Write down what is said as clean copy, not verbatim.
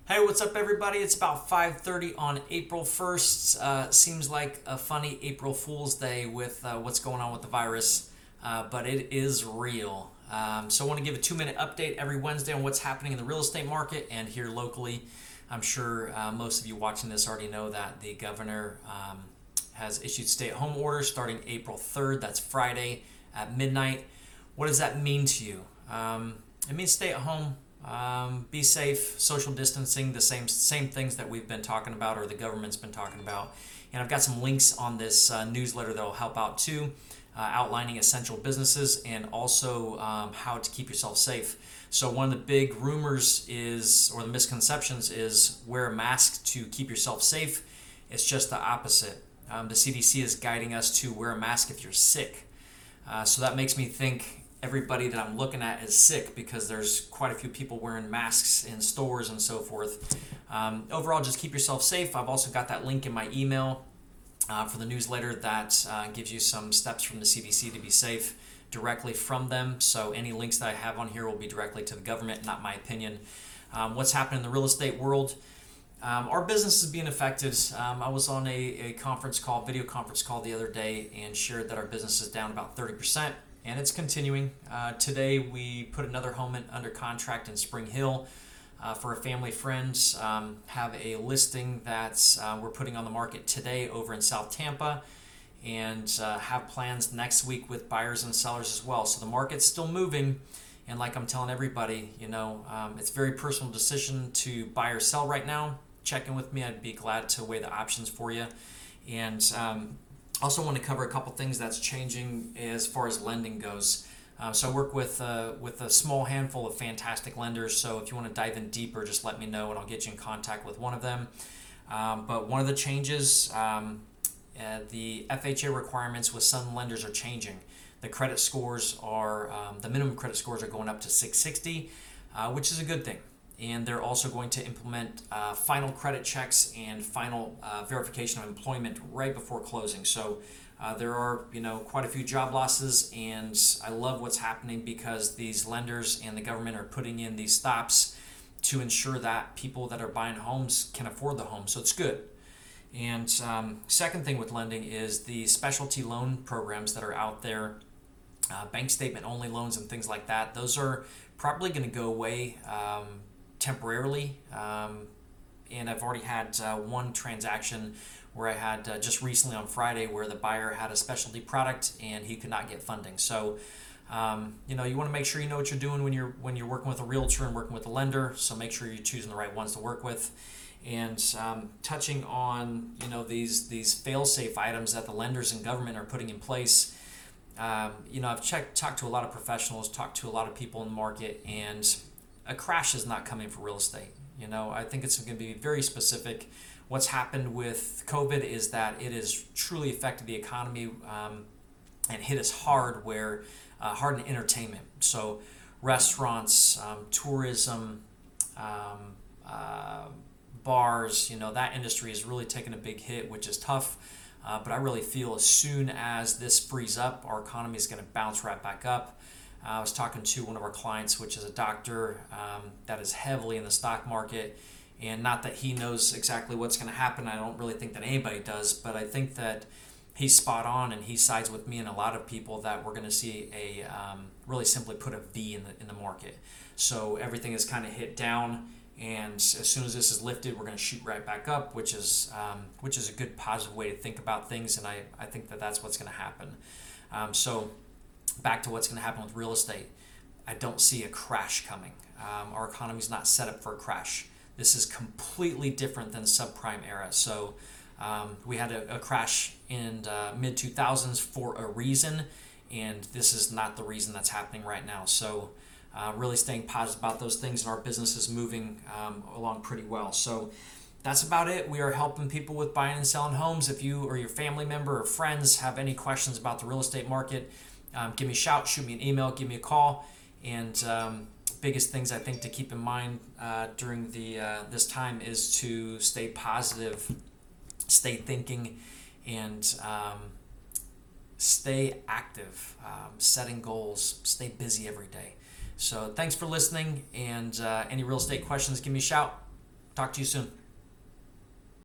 Hey, what's up, everybody? It's about 5:30 on April 1st. Seems like a funny April Fool's Day with what's going on with the virus, but it is real. So I want to give a 2-minute update every Wednesday on what's happening in the real estate market and here locally. I'm sure most of you watching this already know that the governor has issued stay-at-home orders starting April 3rd. That's Friday at midnight. What does that mean to you? It means stay at home, be safe, social distancing, the same things that we've been talking about or the government's been talking about. And I've got some links on this newsletter that will help out too, outlining essential businesses and also how to keep yourself safe. So one of the big rumors is, or the misconceptions is, wear a mask to keep yourself safe. It's just the opposite. The CDC is guiding us to wear a mask if you're sick. So that makes me think everybody that I'm looking at is sick because there's quite a few people wearing masks in stores and so forth. Overall, just keep yourself safe. I've also got that link in my email for the newsletter that gives you some steps from the CDC to be safe directly from them. So any links that I have on here will be directly to the government, not my opinion. What's happening in the real estate world? Our business is being affected. I was on a conference call, video conference call the other day, and shared that our business is down about 30%, and it's continuing. Today, we put another home under contract in Spring Hill for a family friend. Have a listing that we're putting on the market today over in South Tampa, and have plans next week with buyers and sellers as well. So the market's still moving. And like I'm telling everybody, it's a very personal decision to buy or sell right now. Check in with me. I'd be glad to weigh the options for you. And also want to cover a couple things that's changing as far as lending goes. So I work with a small handful of fantastic lenders. So if you want to dive in deeper, just let me know and I'll get you in contact with one of them. But one of the changes, the FHA requirements with some lenders are changing. The credit scores are, the minimum credit scores are going up to 660, which is a good thing. And they're also going to implement final credit checks and final verification of employment right before closing. So there are, quite a few job losses, and I love what's happening because these lenders and the government are putting in these stops to ensure that people that are buying homes can afford the home. So it's good. And second thing with lending is the specialty loan programs that are out there, bank statement only loans and things like that. Those are probably going to go away temporarily. And I've already had one transaction where I had just recently on Friday where the buyer had a specialty product and he could not get funding. So you want to make sure you know what you're doing when you're working with a realtor and working with a lender. So make sure you're choosing the right ones to work with. And touching on these fail-safe items that the lenders and government are putting in place. I've talked to a lot of professionals, talked to a lot of people in the market, and a crash is not coming for real estate. I think it's going to be very specific. What's happened with COVID is that it has truly affected the economy and hit us hard hard in entertainment. So restaurants, tourism, bars, that industry is really taking a big hit, which is tough. But I really feel as soon as this frees up, our economy is going to bounce right back up. I was talking to one of our clients, which is a doctor that is heavily in the stock market. And not that he knows exactly what's going to happen. I don't really think that anybody does. But I think that he's spot on, and he sides with me and a lot of people that we're going to see really simply put, a V in the market. So everything is kind of hit down. And as soon as this is lifted, we're going to shoot right back up, which is a good positive way to think about things, and I think that that's what's going to happen. So back to what's going to happen with real estate. I don't see a crash coming. Our economy is not set up for a crash. This is completely different than subprime era. So we had a crash in mid-2000s for a reason, and this is not the reason that's happening right now. So really staying positive about those things, and our business is moving along pretty well. So that's about it. We are helping people with buying and selling homes. If you or your family member or friends have any questions about the real estate market, give me a shout, shoot me an email, give me a call. And biggest things I think to keep in mind during this time is to stay positive, stay thinking, and stay active, setting goals, stay busy every day. So thanks for listening, and any real estate questions, give me a shout. Talk to you soon.